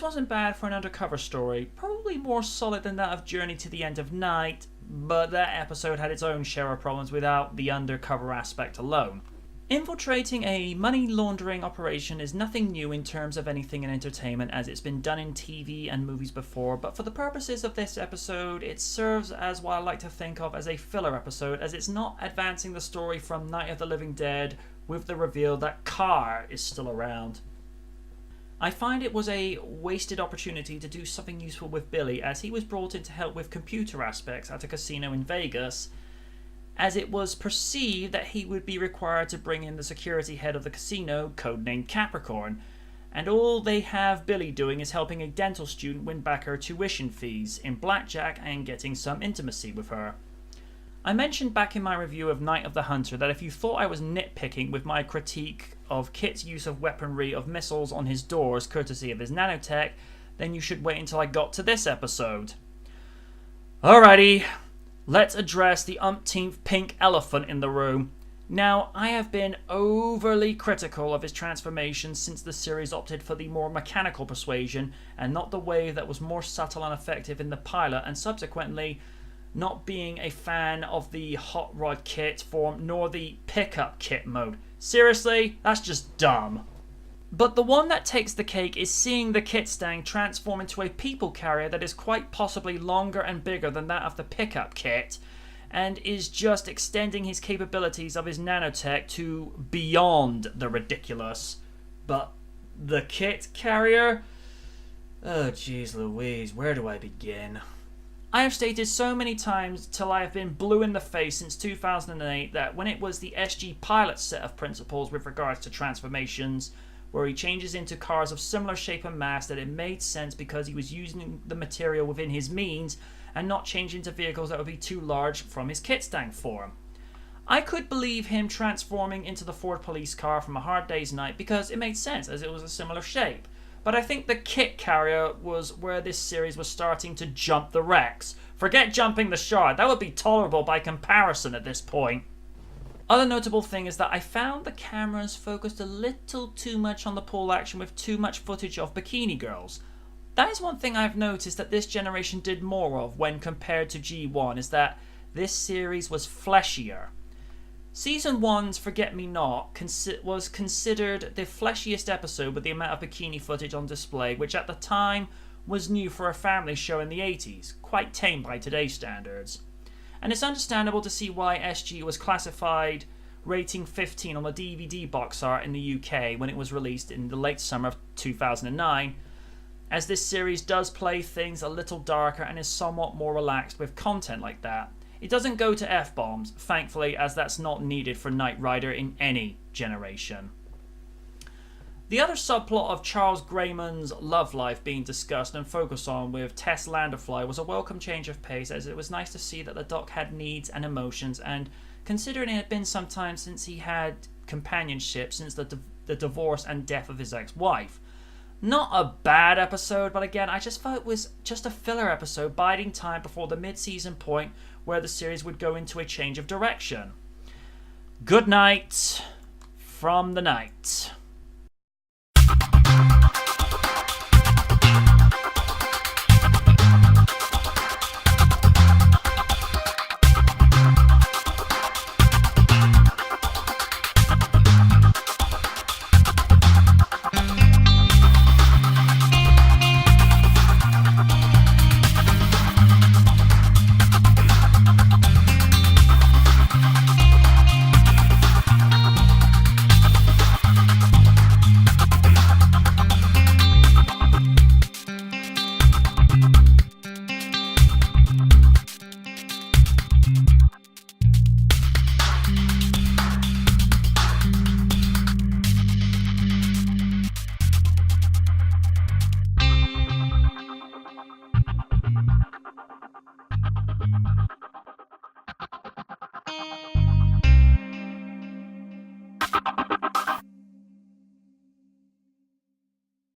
wasn't bad for an undercover story, probably more solid than that of Journey to the End of Night, but that episode had its own share of problems without the undercover aspect alone. Infiltrating a money laundering operation is nothing new in terms of anything in entertainment, as it's been done in TV and movies before, but for the purposes of this episode, it serves as what I like to think of as a filler episode, as it's not advancing the story from Night of the Living Dead with the reveal that Carr is still around. I find it was a wasted opportunity to do something useful with Billy, as he was brought in to help with computer aspects at a casino in Vegas, as it was perceived that he would be required to bring in the security head of the casino, codenamed Capricorn, and all they have Billy doing is helping a dental student win back her tuition fees in blackjack and getting some intimacy with her. I mentioned back in my review of Night of the Hunter that if you thought I was nitpicking with my critique of KITT's use of weaponry of missiles on his doors courtesy of his nanotech, then you should wait until I got to this episode. Alrighty, let's address the umpteenth pink elephant in the room. Now, I have been overly critical of his transformation since the series opted for the more mechanical persuasion and not the way that was more subtle and effective in the pilot, and subsequently not being a fan of the Hot Rod KITT form nor the Pickup KITT mode. Seriously, that's just dumb. But the one that takes the cake is seeing the KITT Stang transform into a people carrier that is quite possibly longer and bigger than that of the Pickup KITT, and is just extending his capabilities of his nanotech to beyond the ridiculous. But the KITT-carrier? Oh jeez Louise, where do I begin? I have stated so many times till I have been blue in the face since 2008 that when it was the SG Pilot set of principles with regards to transformations, where he changes into cars of similar shape and mass, that it made sense because he was using the material within his means and not changing into vehicles that would be too large from his KITT Stang form. I could believe him transforming into the Ford police car from A Hard Day's Night because it made sense as it was a similar shape. But I think the KITT-carrier was where this series was starting to jump the Rex. Forget jumping the Shard, that would be tolerable by comparison at this point. Other notable thing is that I found the cameras focused a little too much on the pole action with too much footage of bikini girls. That is one thing I've noticed that this generation did more of when compared to G1, is that this series was fleshier. Season 1's Forget Me Not was considered the fleshiest episode with the amount of bikini footage on display, which at the time was new for a family show in the 80s, quite tame by today's standards. And it's understandable to see why SG was classified rating 15 on the DVD box art in the UK when it was released in the late summer of 2009, as this series does play things a little darker and is somewhat more relaxed with content like that. It doesn't go to F-bombs, thankfully, as that's not needed for Knight Rider in any generation. The other subplot of Charles Grayman's love life being discussed and focused on with Tess Landerfly was a welcome change of pace, as it was nice to see that the Doc had needs and emotions, and considering it had been some time since he had companionship since the divorce and death of his ex-wife. Not a bad episode, but again, I just thought it was just a filler episode, biding time before the mid-season point where the series would go into a change of direction. Good night from the night.